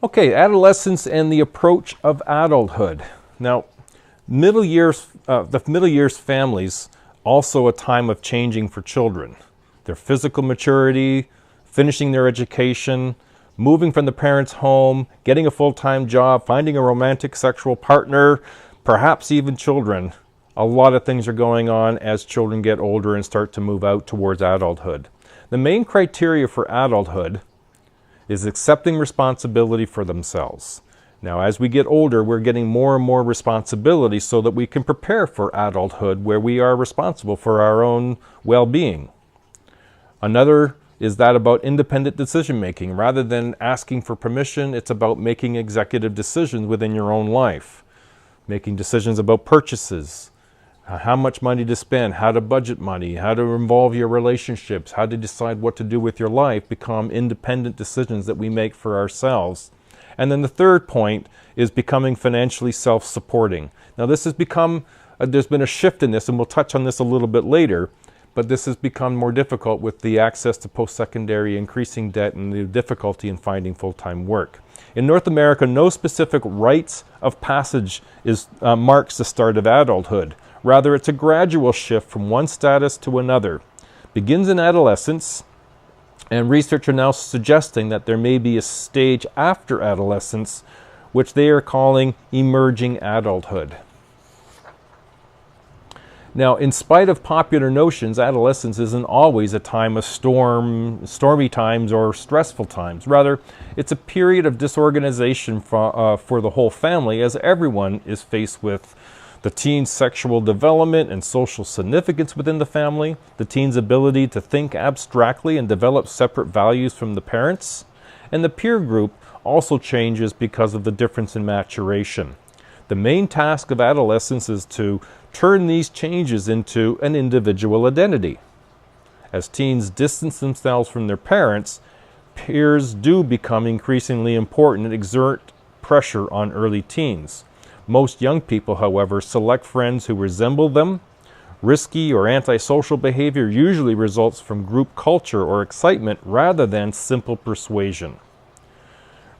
Okay, adolescence and the approach of adulthood. Now, the middle years families also a time of changing for children. Their physical maturity, finishing their education, moving from the parents' home, getting a full-time job, finding a romantic sexual partner, perhaps even children. A lot of things are going on as children get older and start to move out towards adulthood. The main criteria for adulthood is accepting responsibility for themselves. Now, as we get older, we're getting more and more responsibility so that we can prepare for adulthood where we are responsible for our own well-being. Another is that about independent decision making. Rather than asking for permission, it's about making executive decisions within your own life. Making decisions about purchases, how much money to spend, how to budget money, how to involve your relationships, how to decide what to do with your life become independent decisions that we make for ourselves. And then the third point is becoming financially self-supporting. Now this has become, there's been a shift in this, and we'll touch on this a little bit later, but this has become more difficult with the access to post-secondary, increasing debt, and the difficulty in finding full-time work. In North America, no specific rites of passage marks the start of adulthood. Rather, it's a gradual shift from one status to another. Begins in adolescence, and research are now suggesting that there may be a stage after adolescence, which they are calling emerging adulthood. Now, in spite of popular notions, adolescence isn't always a time of stormy times or stressful times. Rather, it's a period of disorganization for the whole family, as everyone is faced with the teen's sexual development and social significance within the family, the teen's ability to think abstractly and develop separate values from the parents, and the peer group also changes because of the difference in maturation. The main task of adolescence is to turn these changes into an individual identity. As teens distance themselves from their parents, peers do become increasingly important and exert pressure on early teens. Most young people, however, select friends who resemble them. Risky or antisocial behavior usually results from group culture or excitement rather than simple persuasion.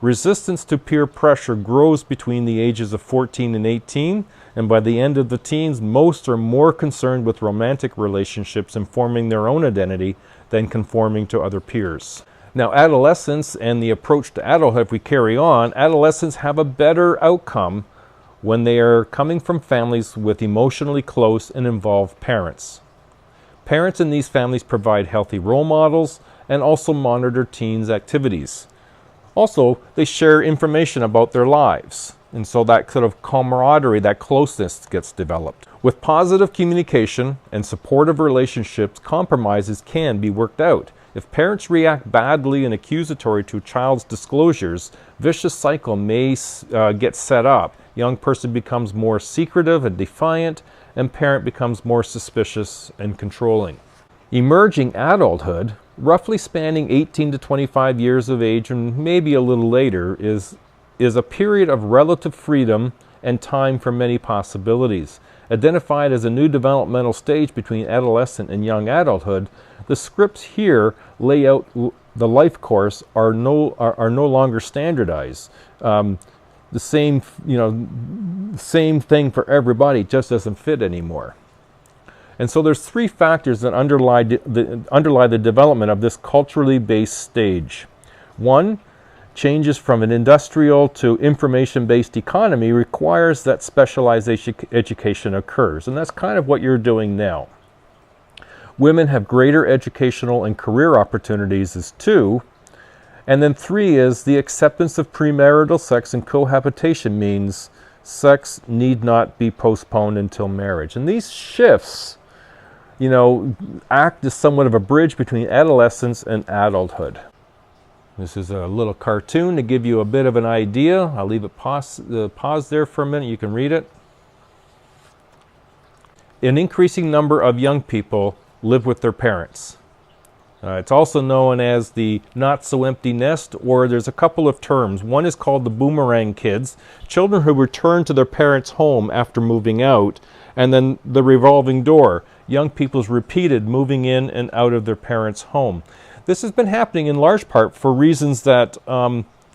Resistance to peer pressure grows between the ages of 14 and 18, and by the end of the teens, most are more concerned with romantic relationships and forming their own identity than conforming to other peers. Now, adolescence and the approach to adulthood, if we carry on, adolescents have a better outcome when they are coming from families with emotionally close and involved parents. Parents in these families provide healthy role models and also monitor teens' activities. Also, they share information about their lives, and so that sort of camaraderie, that closeness gets developed. With positive communication and supportive relationships, compromises can be worked out. If parents react badly and accusatory to a child's disclosures, vicious cycle may get set up. Young person becomes more secretive and defiant, and parent becomes more suspicious and controlling. Emerging adulthood, roughly spanning 18 to 25 years of age and maybe a little later, is a period of relative freedom and time for many possibilities. Identified as a new developmental stage between adolescent and young adulthood, the scripts here lay out the life course are no longer standardized. The same thing for everybody just doesn't fit anymore. And so there's three factors that underlie the development of this culturally based stage. One, changes from an industrial to information-based economy requires that specialized education occurs, and that's kind of what you're doing now. Women have greater educational and career opportunities as two. And then three is the acceptance of premarital sex and cohabitation means sex need not be postponed until marriage. And these shifts, act as somewhat of a bridge between adolescence and adulthood. This is a little cartoon to give you a bit of an idea. I'll leave it pause there for a minute. You can read it. An increasing number of young people live with their parents. It's also known as the not-so-empty nest, or there's a couple of terms. One is called the boomerang kids, children who return to their parents' home after moving out, and then the revolving door, young people's repeated moving in and out of their parents' home. This has been happening in large part for reasons that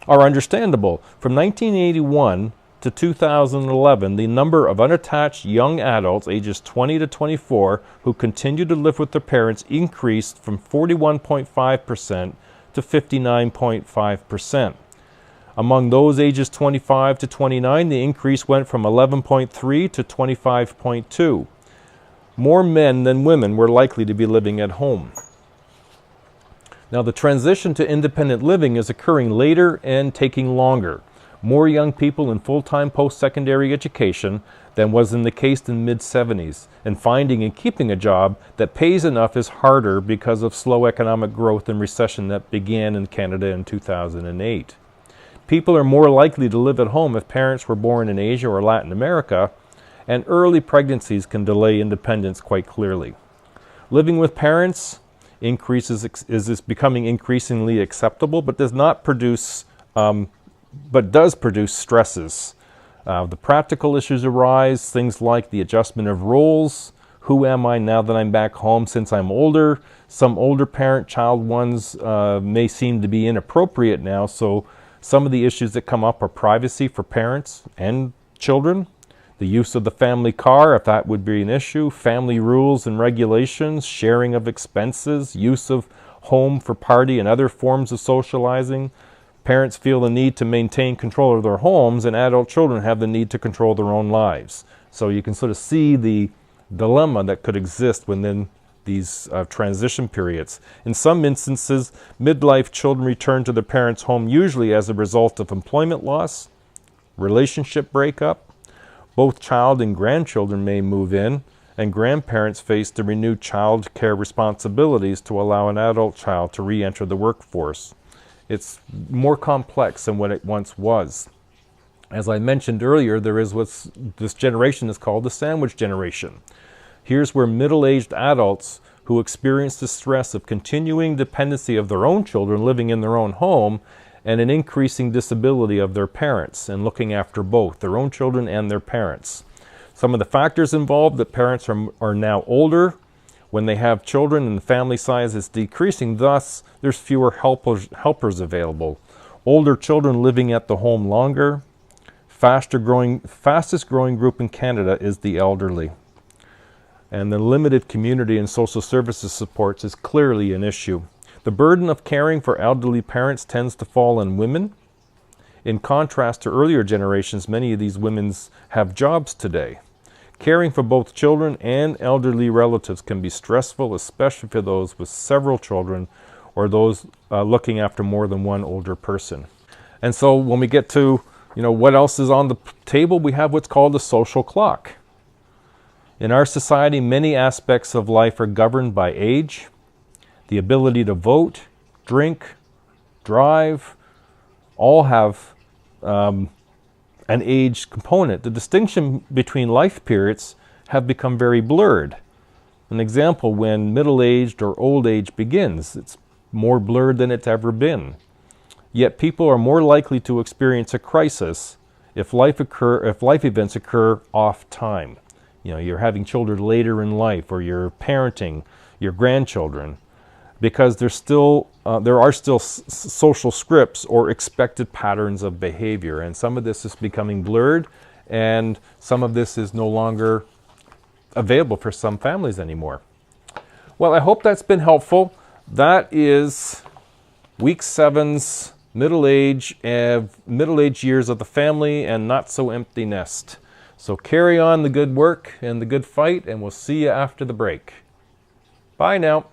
are understandable. From 1981 to 2011, the number of unattached young adults ages 20 to 24 who continue to live with their parents increased from 41.5% to 59.5%. Among those ages 25 to 29, the increase went from 11.3 to 25.2. More men than women were likely to be living at home. Now, the transition to independent living is occurring later and taking longer. More young people in full-time post-secondary education than was in the case in the mid-70s, and finding and keeping a job that pays enough is harder because of slow economic growth and recession that began in Canada in 2008. People are more likely to live at home if parents were born in Asia or Latin America, and early pregnancies can delay independence quite clearly. Living with parents is becoming increasingly acceptable, but does produce stresses. The practical issues arise, things like the adjustment of roles. Who am I now that I'm back home since I'm older? Some older parent-child ones may seem to be inappropriate now, so some of the issues that come up are privacy for parents and children, the use of the family car, if that would be an issue, family rules and regulations, sharing of expenses, use of home for party and other forms of socializing. Parents feel the need to maintain control of their homes, and adult children have the need to control their own lives. So you can sort of see the dilemma that could exist within these transition periods. In some instances, midlife children return to their parents' home usually as a result of employment loss, relationship breakup. Both child and grandchildren may move in, and grandparents face the renewed child care responsibilities to allow an adult child to re-enter the workforce. It's more complex than what it once was. As I mentioned earlier, there is this generation is called the sandwich generation. Here's where middle-aged adults who experience the stress of continuing dependency of their own children living in their own home and an increasing disability of their parents and looking after both their own children and their parents. Some of the factors involved: that parents are now older when they have children and the family size is decreasing, thus there's fewer helpers available. Older children living at the home longer. Fastest growing group in Canada is the elderly. And the limited community and social services supports is clearly an issue. The burden of caring for elderly parents tends to fall on women. In contrast to earlier generations, many of these women have jobs today. Caring for both children and elderly relatives can be stressful, especially for those with several children or those looking after more than one older person. And so when we get to, what else is on the table, we have what's called the social clock. In our society, many aspects of life are governed by age. The ability to vote, drink, drive, all have an age component. The distinction between life periods have become very blurred. An example, when middle-aged or old age begins, it's more blurred than it's ever been. Yet people are more likely to experience a crisis if life events occur off time. You're having children later in life, or you're parenting your grandchildren, because there are still social scripts or expected patterns of behavior, and some of this is becoming blurred, and some of this is no longer available for some families anymore. Well, I hope that's been helpful. That is week 7's middle age years of the family and not so empty nest. So carry on the good work and the good fight, and we'll see you after the break. Bye now.